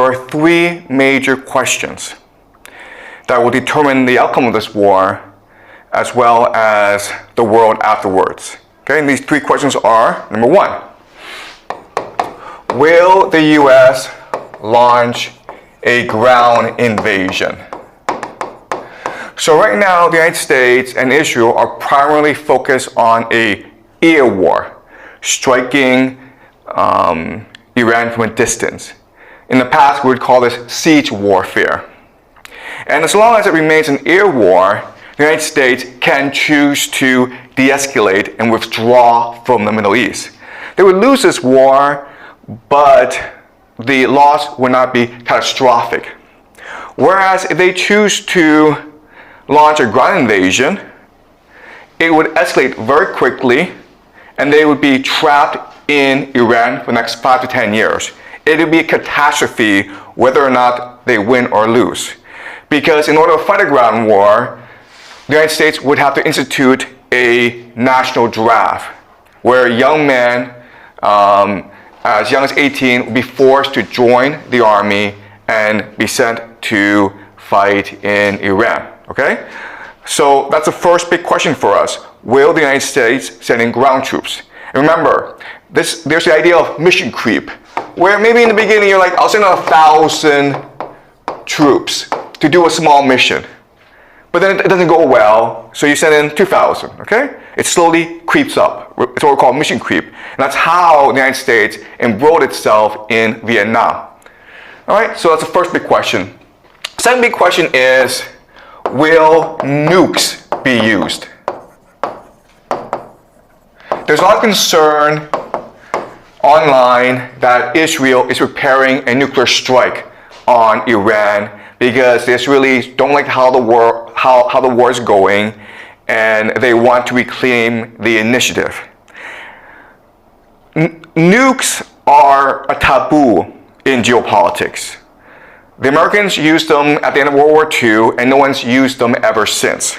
are three major questions that will determine the outcome of this war as well as the world afterwards. Okay, and these three questions are, number one, will the US launch a ground invasion? So right now, the United States and Israel are primarily focused on an air war, striking Iran from a distance. In the past, we would call this siege warfare. And as long as it remains an air war, the United States can choose to de-escalate and withdraw from the Middle East. They would lose this war, but the loss would not be catastrophic. Whereas if they choose to launch a ground invasion, it would escalate very quickly, and they would be trapped in Iran for the next 5 to 10 years. It would be a catastrophe whether or not they win or lose. Because in order to fight a ground war, the United States would have to institute a national draft where young men as young as 18 would be forced to join the army and be sent to fight in Iran. Okay? So that's the first big question for us. Will the United States send in ground troops? And remember, there's the idea of mission creep, where maybe in the beginning you're like, I'll send out 1,000 troops to do a small mission. But then it doesn't go well, so you send in 2,000, okay? It slowly creeps up. It's what we call mission creep. And that's how the United States embroiled itself in Vietnam. All right, so that's the first big question. Second big question is, will nukes be used? There's a lot of concern online that Israel is preparing a nuclear strike on Iran because they really don't like how the war is going, and they want to reclaim the initiative. Nukes are a taboo in geopolitics. The Americans used them at the end of World War II, and no one's used them ever since.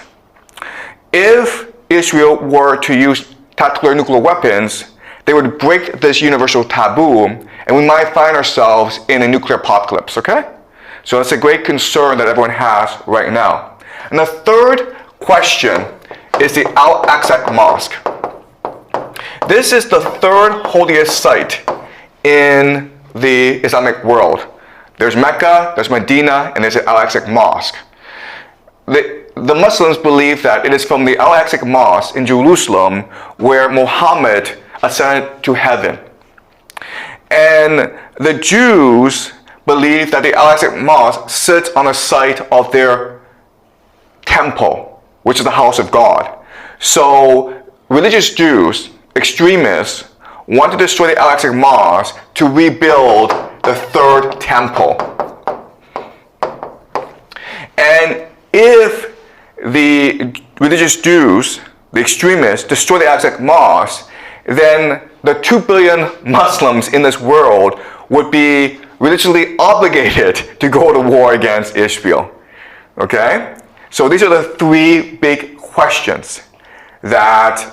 If Israel were to use tactical nuclear weapons, they would break this universal taboo, and we might find ourselves in a nuclear apocalypse, okay? So that's a great concern that everyone has right now. And the third question is the Al-Aqsa Mosque. This is the third holiest site in the Islamic world. There's Mecca, there's Medina, and there's the Al-Aqsa Mosque. The Muslims believe that it is from the Al-Aqsa Mosque in Jerusalem where Muhammad ascended to heaven. And the Jews believe that the Al-Aqsa Mosque sits on the site of their temple, which is the house of God. So religious Jews, extremists, want to destroy the Al-Aqsa Mosque to rebuild the third temple. And if the religious Jews, the extremists, destroy the Al-Aqsa Mosque, then the 2 billion Muslims in this world would be religiously obligated to go to war against Israel. Okay? So these are the three big questions that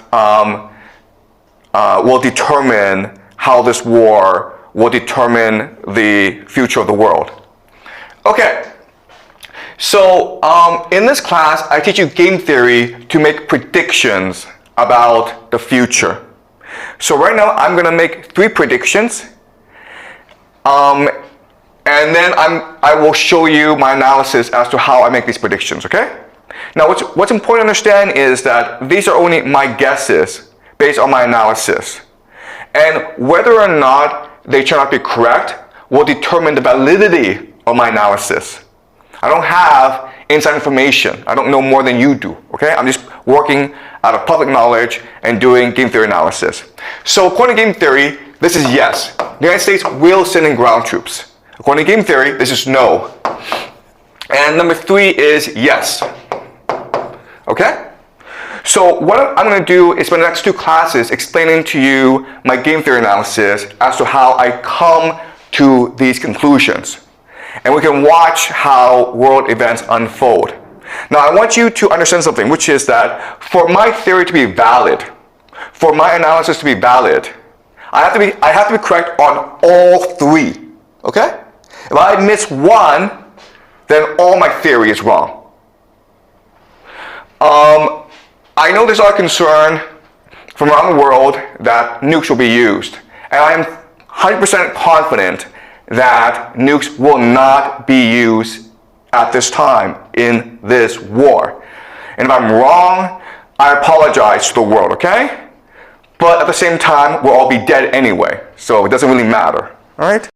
will determine how this war will determine the future of the world. Okay, so in this class, I teach you game theory to make predictions about the future. So right now, I'm going to make 3 predictions, and then I will show you my analysis as to how I make these predictions, okay? Now, what's important to understand is that these are only my guesses based on my analysis. And whether or not they turn out to be correct will determine the validity of my analysis. I don't have inside information. I don't know more than you do, okay? I'm just working out of public knowledge and doing game theory analysis. So according to game theory, this is yes. The United States will send in ground troops. According to game theory, this is no. And number 3 is yes. Okay? So what I'm going to do is spend the next 2 classes explaining to you my game theory analysis as to how I come to these conclusions. And we can watch how world events unfold. Now I want you to understand something, which is that for my theory to be valid, for my analysis to be valid, I have to be correct on all 3. Okay? If I miss one, then all my theory is wrong. I know there's a lot of concern from around the world that nukes will be used. And I am 100% confident that nukes will not be used at this time in this war. And if I'm wrong, I apologize to the world, okay? But at the same time, we'll all be dead anyway, so it doesn't really matter, all right?